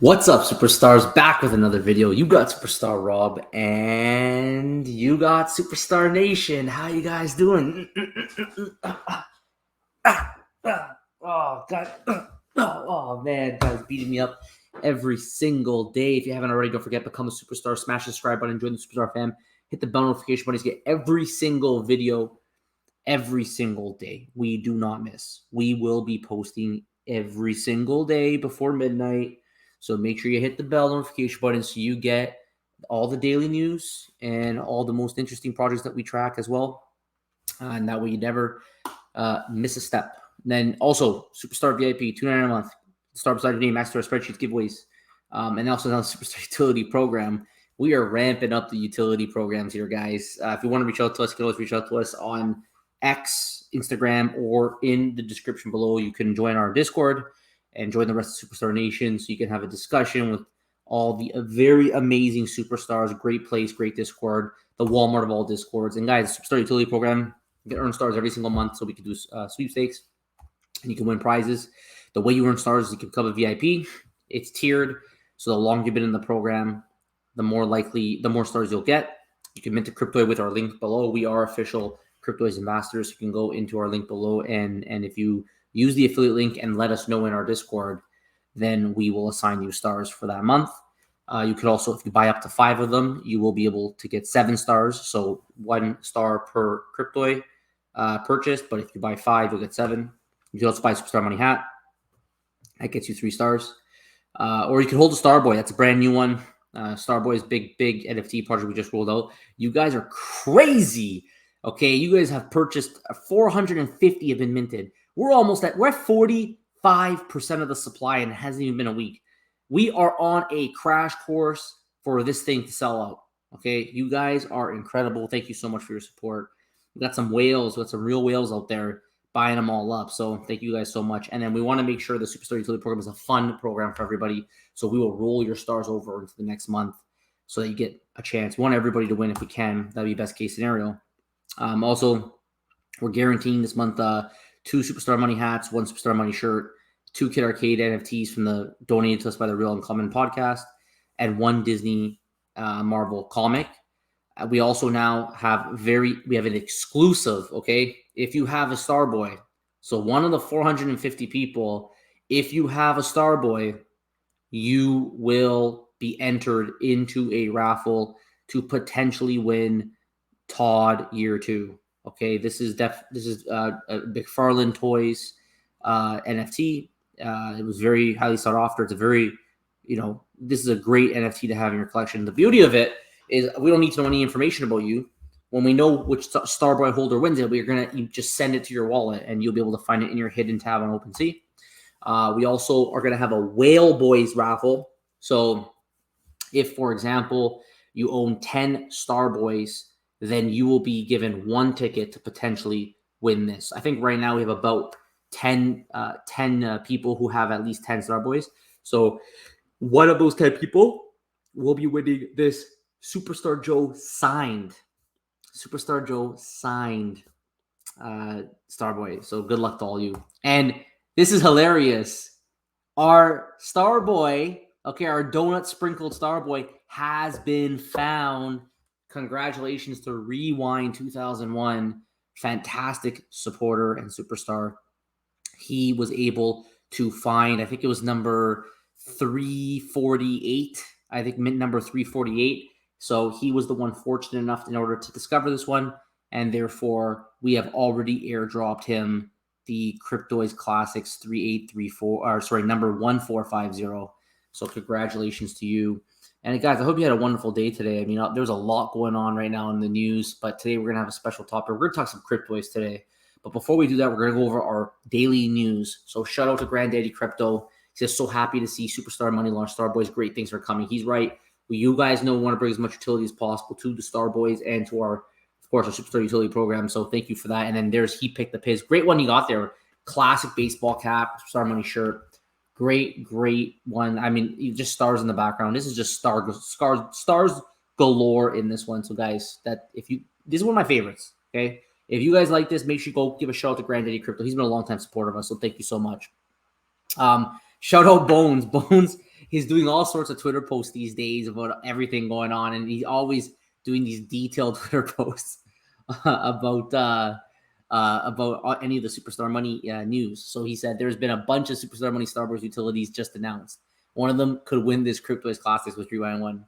What's up, superstars? Back with another video. You got Superstar Rob and you got Superstar Nation. How you guys doing? Oh god. Oh man, guys beating me up every single day. If you haven't already, don't forget, become a superstar. Smash the subscribe button, join the Superstar fam, hit the bell notification button to get every single video every single day. We do not miss. We will be posting every single day before midnight. So make sure you hit the bell notification button so you get all the daily news and all the most interesting projects that we track as well. And that way you never miss a step. And then also Superstar VIP, $2.99 a month. Start beside your name, Max Store spreadsheets, giveaways, and also now the Superstar Utility Program. We are ramping up the utility programs here, guys. If you want to reach out to us, you can always reach out to us on X, Instagram, or in the description below. You can join our Discord and join the rest of Superstar Nation so you can have a discussion with all the very amazing superstars. Great place, great Discord, the Walmart of all Discords. And guys, Superstar Utility Program, you can earn stars every single month so we can do sweepstakes and you can win prizes. The way you earn stars is you can become a VIP. It's tiered, so the longer you've been in the program, the more stars you'll get. You can mint a Cryptoy with our link below. We are official Cryptoys ambassadors. You can go into our link below, and if you use the affiliate link and let us know in our Discord, then we will assign you stars for that month. You could also, if you buy up to 5 of them, you will be able to get 7 stars. So 1 star per Cryptoy purchased, but if you buy 5, you'll get 7. You can also buy a Superstar Money hat. That gets you 3 stars. Or you can hold a Starboy. That's a brand new one. Starboys, big NFT project we just rolled out. You guys are crazy. Okay, you guys have purchased 450 have been minted. We're at 45% of the supply and it hasn't even been a week. We are on a crash course for this thing to sell out. Okay, you guys are incredible. Thank you so much for your support. We got some whales, we got some real whales out there buying them all up. So thank you guys so much. And then we want to make sure the Superstar Utility Program is a fun program for everybody. So we will roll your stars over into the next month so that you get a chance. We want everybody to win if we can. That'd be best case scenario. Also, we're guaranteeing this month 2 Superstar Money hats, 1 Superstar Money shirt, 2 Kid Arcade NFTs from the donated to us by the Real Uncommon podcast, and 1 Disney Marvel comic. We also now have an exclusive, okay? If you have a Starboy, so one of the 450 people, if you have a Starboy, you will be entered into a raffle to potentially win Todd Year 2. Okay, this is McFarlane Toys NFT. It was very highly sought after. It's a very, this is a great NFT to have in your collection. The beauty of it is we don't need to know any information about you. When we know which Starboy holder wins it, you just send it to your wallet and you'll be able to find it in your hidden tab on OpenSea. We also are going to have a Whale Boys raffle. So if, for example, you own 10 Starboys, then you will be given 1 ticket to potentially win this. I think right now we have about 10 people who have at least 10 Starboys. So one of those 10 people will be winning this Superstar Joe signed Starboy. So good luck to all you. And this is hilarious. Our Starboy, okay, our donut sprinkled Starboy has been found. Congratulations to Rewind 2001, fantastic supporter and superstar. He was able to find, I think it was number 348. I think mint number 348. So he was the one fortunate enough in order to discover this one. And therefore, we have already airdropped him the Cryptoys Classics 3834, number 1450. So congratulations to you. And guys, I hope you had a wonderful day today. I mean, there's a lot going on right now in the news, but today we're going to have a special topic. We're going to talk some Cryptoys today. But before we do that, we're going to go over our daily news. So shout out to Granddaddy Crypto. He's just so happy to see Superstar Money launch Starboys. Great things are coming. He's right. You guys know we want to bring as much utility as possible to the Starboys and to our Superstar Utility Program. So thank you for that. And then He Picked the Piz. Great one you got there. Classic baseball cap, Superstar Money shirt. Great one. I mean, just stars in the background. This is just stars galore in this one. So guys, this is one of my favorites. Okay. If you guys like this, make sure you go give a shout out to Granddaddy Crypto. He's been a long time supporter of us. So thank you so much. Shout out Bones. Bones he's doing all sorts of Twitter posts these days about everything going on, and he's always doing these detailed Twitter posts about any of the Superstar Money news. So he said there's been a bunch of Superstar Money Starboys utilities just announced. One of them could win this Cryptoys Classics with Rewind 1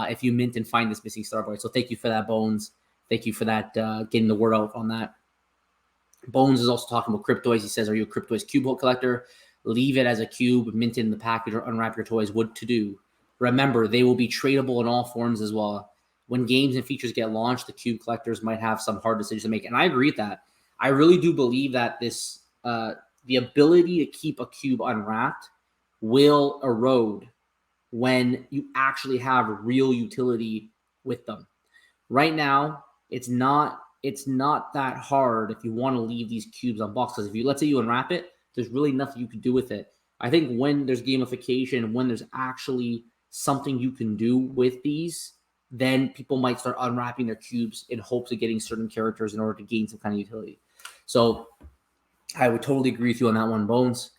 if you mint and find this missing Starboy. So thank you for that, Bones. Thank you for that, getting the word out on that. Bones is also talking about Cryptoys. He says, are you a Cryptoys cube hole collector? Leave it as a cube, mint in the package, or unwrap your toys. What to do? Remember, they will be tradable in all forms as well. When games and features get launched, the cube collectors might have some hard decisions to make. And I agree with that. I really do believe that this the ability to keep a cube unwrapped will erode when you actually have real utility with them. Right now, it's not that hard if you want to leave these cubes unboxed. Because if you, let's say you unwrap it, there's really nothing you can do with it. I think when there's gamification, when there's actually something you can do with these, then people might start unwrapping their cubes in hopes of getting certain characters in order to gain some kind of utility. So I would totally agree with you on that one, Bones.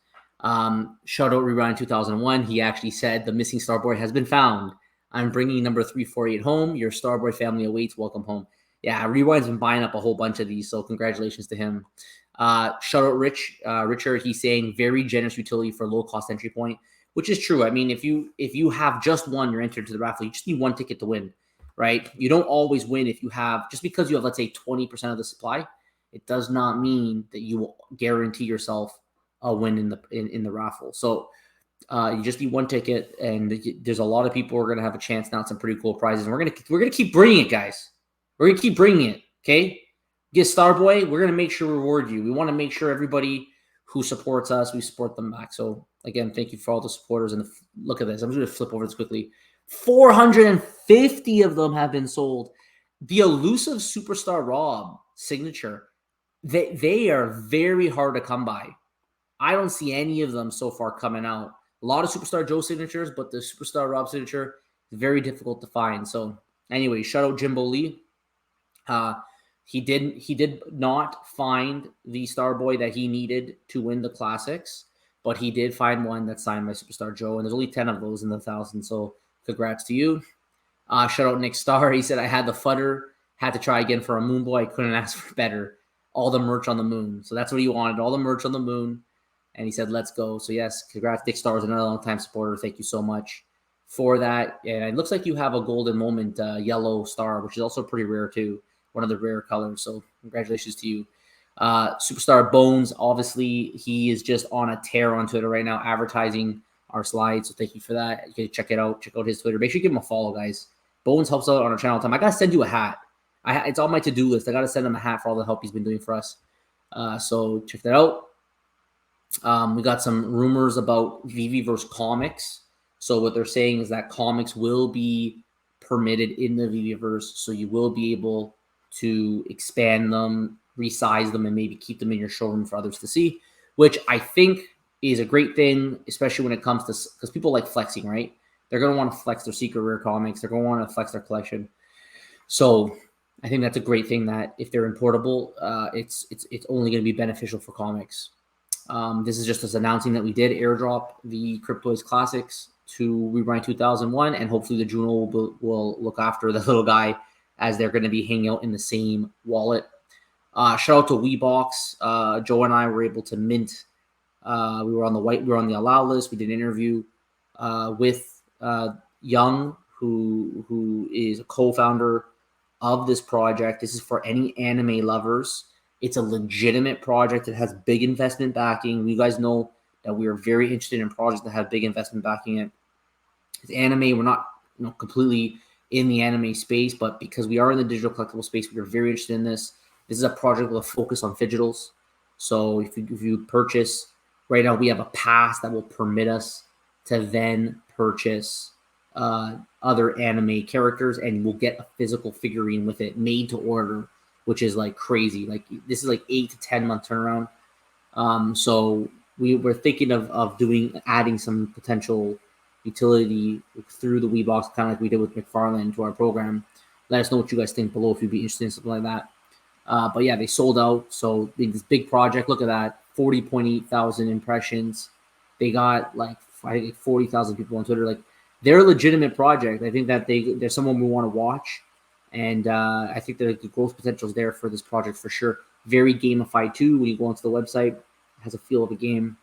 Shoutout Rewind 2001. He actually said the missing Starboy has been found. I'm bringing number 348 home. Your Starboy family awaits. Welcome home. Yeah, Rewind's been buying up a whole bunch of these, so congratulations to him. Shoutout Richard. He's saying very generous utility for low cost entry point, which is true. I mean, if you have just one, you're entered to the raffle. You just need one ticket to win, right? You don't always win if you have, just because you have, let's say, 20% of the supply, it does not mean that you will guarantee yourself a win in the raffle. So you just need one ticket, and there's a lot of people who are going to have a chance now at some pretty cool prizes. And we're gonna keep bringing it, guys. We're gonna keep bringing it. Okay, get Starboy. We're gonna make sure we reward you. We want to make sure everybody who supports us, we support them back. So again, thank you for all the supporters. And look at this. I'm just gonna flip over this quickly. 450 of them have been sold. The elusive Superstar Rob signature, they are very hard to come by. I don't see any of them so far coming out. A lot of Superstar Joe signatures, but the Superstar Rob signature is very difficult to find. So anyway, shout out Jimbo Lee. He did not find the Starboy that he needed to win the classics, but he did find one that's signed by Superstar Joe, and there's only 10 of those in the 1,000. So congrats to you. Shout out Nick Starr. He said, I had the fudder, had to try again for a Moon Boy. I couldn't ask for better. All the merch on the moon. So that's what he wanted, all the merch on the moon. And he said, let's go. So yes, congrats. Nick Starr is another long-time supporter. Thank you so much for that. And it looks like you have a golden moment yellow star, which is also pretty rare too. One of the rare colors. So congratulations to you. Superstar Bones, obviously, he is just on a tear on Twitter right now, advertising our slides. So thank you for that. You can check it out. Check out his Twitter. Make sure you give him a follow, guys. Bones helps out on our channel all the time. I got to send you a hat. It's on my to-do list. I got to send him a hat for all the help he's been doing for us. So check that out. We got some rumors about VVverse comics. So what they're saying is that comics will be permitted in the VVverse. So you will be able to expand them, resize them, and maybe keep them in your showroom for others to see, which I think is a great thing, especially when it comes to, because people like flexing, right? They're going to want to flex their secret rare comics. They're going to want to flex their collection. So I think that's a great thing that if they're importable, it's only going to be beneficial for comics. This is just us announcing that we did airdrop the Cryptoys Classics to Rewind 2001, and hopefully the Juno will look after the little guy as they're going to be hanging out in the same wallet. Shout out to Weebox. Joe and I were able to mint. We were on the allow list. We did an interview with Young, who is a co-founder of this project. This is for any anime lovers. It's a legitimate project. It has big investment backing. You guys know that we are very interested in projects that have big investment backing it. It's anime. We're not completely in the anime space, but because we are in the digital collectible space, we are very interested in this. This is a project with a focus on digitals. So if you purchase, right now we have a pass that will permit us to then purchase other anime characters, and we'll get a physical figurine with it made to order, which is like crazy. Like this is like 8 to 10 month turnaround. So we were thinking of adding some potential utility through the Weebox, kind of like we did with McFarlane, to our program. Let us know what you guys think below if you'd be interested in something like that. But yeah, they sold out. So this big project, look at that, 40.8 thousand impressions. They got like I think 40,000 people on Twitter. Like, they're a legitimate project. I think that they're someone we want to watch, and I think the growth potential is there for this project for sure. Very gamified too. When you go onto the website, it has a feel of a game.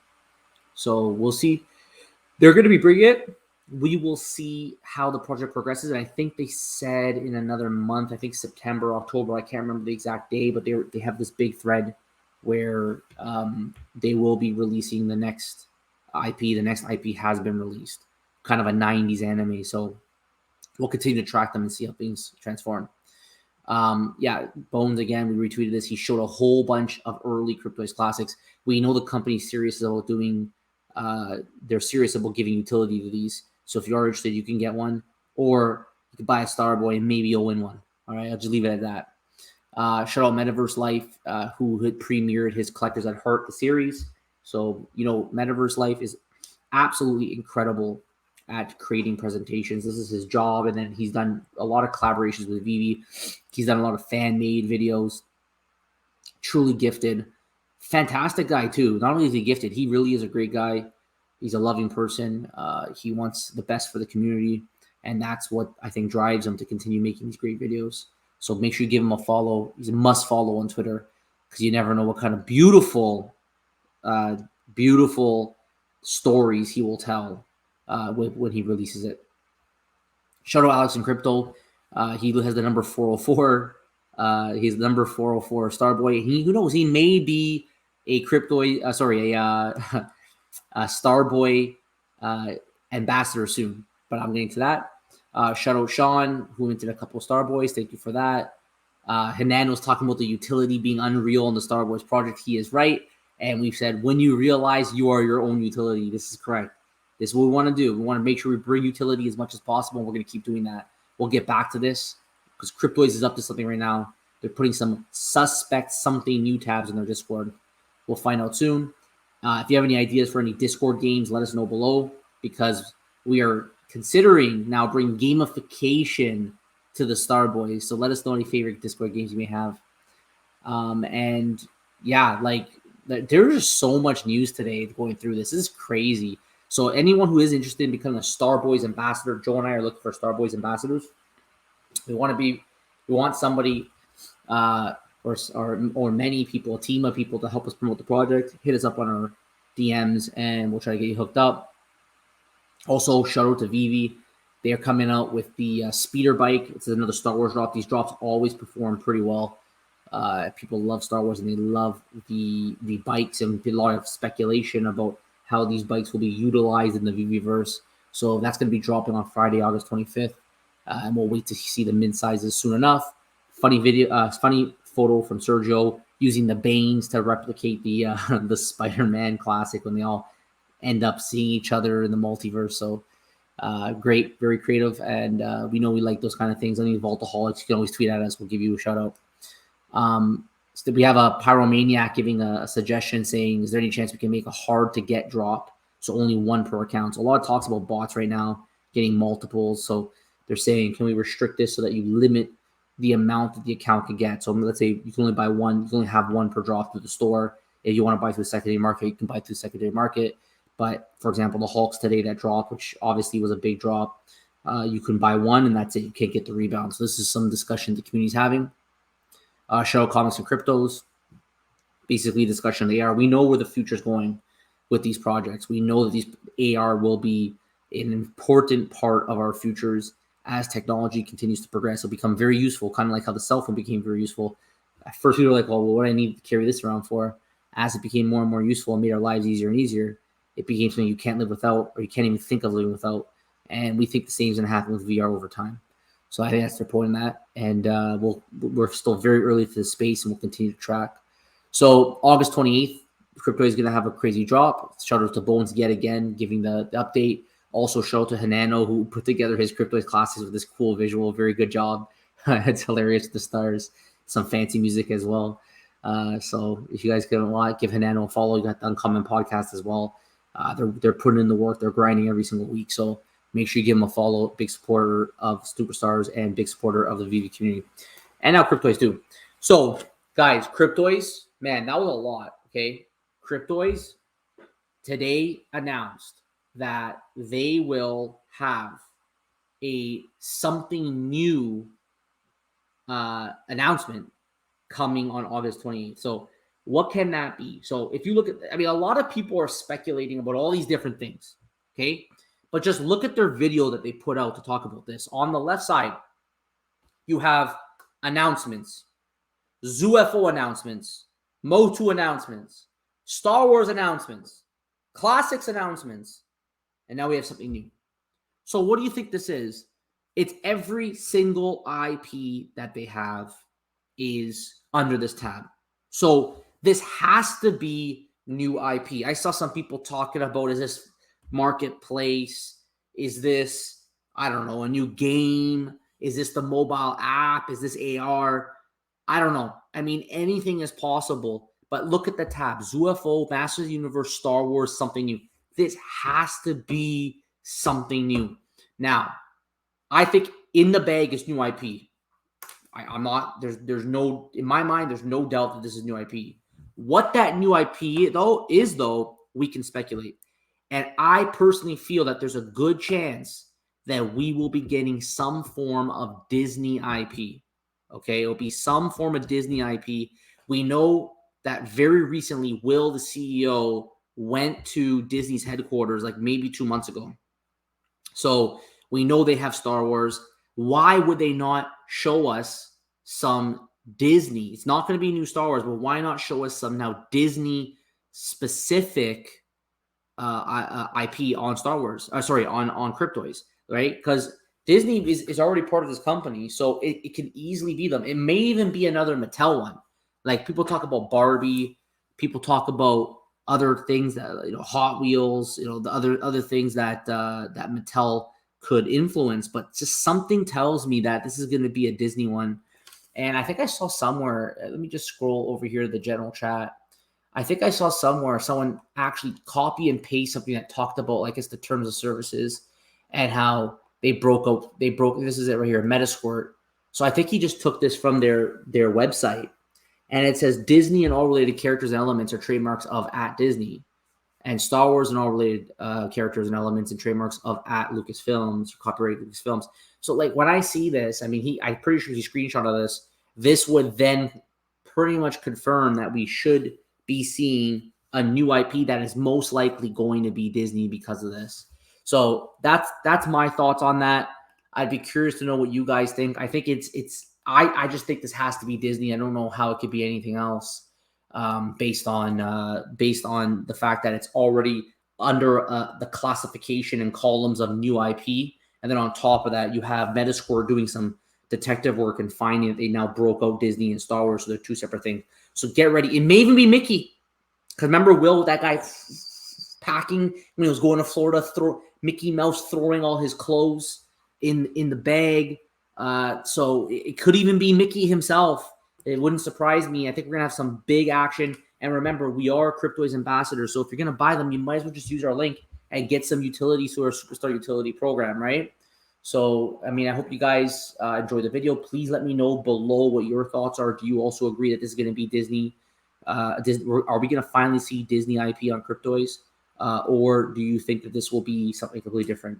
So we'll see. They're going to be bringing it. We will see how the project progresses. And I think they said in another month, I think September, October, I can't remember the exact day, but they have this big thread where they will be releasing the next IP. The next IP has been released, kind of a 90s anime. So we'll continue to track them and see how things transform. Yeah, Bones, again, we retweeted this. He showed a whole bunch of early Cryptoys classics. We know the company's serious about doing, they're serious about giving utility to these. So if you are interested, you can get one, or you can buy a Starboy and maybe you'll win one. All right, I'll just leave it at that. Shout out Metaverse Life, who had premiered his Collectors at Heart, the series. So, Metaverse Life is absolutely incredible at creating presentations. This is his job, and then he's done a lot of collaborations with Vivi. He's done a lot of fan-made videos. Truly gifted. Fantastic guy, too. Not only is he gifted, he really is a great guy. He's a loving person. He wants the best for the community, and that's what I think drives him to continue making these great videos. So make sure you give him a follow. He's a must follow on Twitter, because you never know what kind of beautiful stories he will tell when he releases it. Shout out Alex in Crypto. He has the number 404. He's the number 404 Starboy. Who knows? He may be a a Starboy ambassador soon. But I'm getting to that. Shout out Sean, who minted a couple of Starboys. Thank you for that. Hanan was talking about the utility being unreal in the Starboys project. He is right. And we've said, when you realize you are your own utility, this is correct. This is what we want to do. We want to make sure we bring utility as much as possible. And we're going to keep doing that. We'll get back to this because Cryptoys is up to something right now. They're putting some suspect something new tabs in their Discord. We'll find out soon. If you have any ideas for any Discord games, let us know below, because we are considering now bringing gamification to the Starboys. So let us know any favorite Discord games you may have. And yeah, like, there's just so much news today going through this. This is crazy. So anyone who is interested in becoming a Starboys ambassador, Joe and I are looking for Starboys ambassadors. We want somebody or many people, a team of people to help us promote the project. Hit us up on our DMs and we'll try to get you hooked up. Also, shout out to Vivi. They are coming out with the speeder bike. It's another Star Wars drop. These drops always perform pretty well. People love Star Wars and they love the bikes, and a lot of speculation about how these bikes will be utilized in the VV-verse. So that's going to be dropping on Friday, August 25th. And we'll wait to see the mint sizes soon enough. Funny photo from Sergio using the Banes to replicate the the Spider-Man classic when they all end up seeing each other in the multiverse. So great, very creative, and we know we like those kind of things. Any Vaultaholics, you can always tweet at us. We'll give you a shout out. So we have a Pyromaniac giving a suggestion saying, is there any chance we can make a hard to get drop, so only one per account? So a lot of talks about bots right now getting multiples. So they're saying, can we restrict this so that you limit the amount that the account can get? So let's say you can only buy one, you can only have one per drop through the store. If you want to buy through the secondary market, you can buy through the secondary market. But for example, the Hulks today that dropped, which obviously was a big drop, you can buy one and that's it. You can't get the rebound. So this is some discussion the community's having. Shout out Comics and Cryptos. Basically, discussion of the AR. We know where the future is going with these projects. We know that these AR will be an important part of our futures as technology continues to progress. It'll become very useful, kind of like how the cell phone became very useful. At first, we were like, well, what do I need to carry this around for? As it became more and more useful and made our lives easier and easier, it became something you can't live without, or you can't even think of living without. And we think the same is going to happen with VR over time. So I think that's their point in that. And we're still very early to the space, and we'll continue to track. So August 28th, Crypto is going to have a crazy drop. Shout out to Bones yet again, giving the update. Also, shout out to Hanano, who put together his Cryptoys classes with this cool visual. Very good job. It's hilarious. The stars, some fancy music as well. So if you guys can give Hanano a follow, you got the Uncommon podcast as well. They're putting in the work. They're grinding every single week. So make sure you give them a follow. Big supporter of Superstars and big supporter of the VV community. And now Cryptoys too. So guys, Cryptoys, man, that was a lot. Okay. Cryptoys today announced that they will have a something new announcement coming on August 28th. So what can that be? So if you look at, I mean, a lot of people are speculating about all these different things, okay? But just look at their video that they put out to talk about this. On the left side, you have announcements, ZUFO announcements, Motu announcements, Star Wars announcements, Classics announcements, and now we have something new. So what do you think this is? It's every single IP that they have is under this tab. So this has to be new IP. I saw some people talking about, is this marketplace? Is this, I don't know, a new game? Is this the mobile app? Is this AR? I don't know. I mean, anything is possible. But look at the tabs. UFO, Masters of the Universe, Star Wars, something new. This has to be something new. Now, I think in the bag is new IP. I'm not, there's no, in my mind, there's no doubt that this is new IP. What that new IP though, we can speculate. And I personally feel that there's a good chance that we will be getting some form of Disney IP. Okay, it'll be some form of Disney IP. We know that very recently, Will, the CEO, went to Disney's headquarters like maybe 2 months ago. So we know they have Star Wars. Why would they not show us some Disney? It's not going to be new Star Wars, but why not show us some now Disney specific IP on Star Wars? On Cryptoys, right? Because Disney is already part of this company, so it can easily be them. It may even be another Mattel one. Like people talk about Barbie, people talk about other things that Hot Wheels, the other things that that Mattel could influence, but just something tells me that this is going to be a Disney one. And I think I saw somewhere, let me just scroll over here to the general chat. I think I saw somewhere someone actually copy and paste something that talked about, like, it's the terms of services and how they broke, this is it right here, Metasquirt. So I think he just took this from their website, and it says Disney and all related characters and elements are trademarks of @Disney. And Star Wars and all related characters and elements and trademarks of @Lucasfilms, copyrighted Lucasfilms. So, like, when I see this, I mean, I'm pretty sure he screenshotted this. This would then pretty much confirm that we should be seeing a new IP that is most likely going to be Disney because of this. So that's my thoughts on that. I'd be curious to know what you guys think. I think I just think this has to be Disney. I don't know how it could be anything else. Based on the fact that it's already under the classification and columns of new IP, and then on top of that, you have Metasquirt doing some detective work and finding that they now broke out Disney and Star Wars, so they're two separate things. So get ready. It may even be Mickey, because remember Will, that guy packing when he was going to Florida, Mickey Mouse throwing all his clothes in the bag. So it could even be Mickey himself. It wouldn't surprise me. I think we're going to have some big action. And remember, we are Cryptoys ambassadors. So if you're going to buy them, you might as well just use our link and get some utility through our Superstar Utility program, right? So, I mean, I hope you guys enjoy the video. Please let me know below what your thoughts are. Do you also agree that this is going to be Disney? Are we going to finally see Disney IP on Cryptoys? Or do you think that this will be something completely different?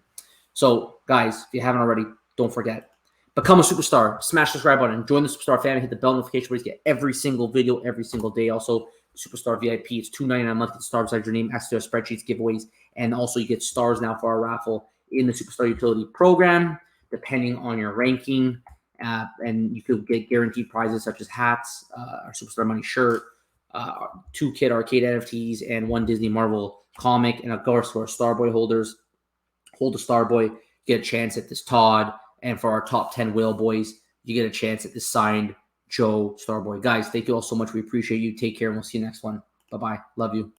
So, guys, if you haven't already, don't forget. Become a superstar. Smash the subscribe button. Join the Superstar family. Hit the bell notification where you get every single video every single day. Also, Superstar VIP. It's $2.99 a month. Get the star beside your name. Access to our spreadsheets, giveaways, and also you get stars now for our raffle in the Superstar Utility program, depending on your ranking. And you could get guaranteed prizes such as hats, our Superstar Money shirt, 2 Kid Arcade NFTs, and 1 Disney Marvel comic. And of course, for our Starboy holders, hold a Starboy, get a chance at this Todd. And for our top 10 whale boys, you get a chance at this signed Joe Starboy. Guys, thank you all so much. We appreciate you. Take care, and we'll see you next one. Bye-bye. Love you.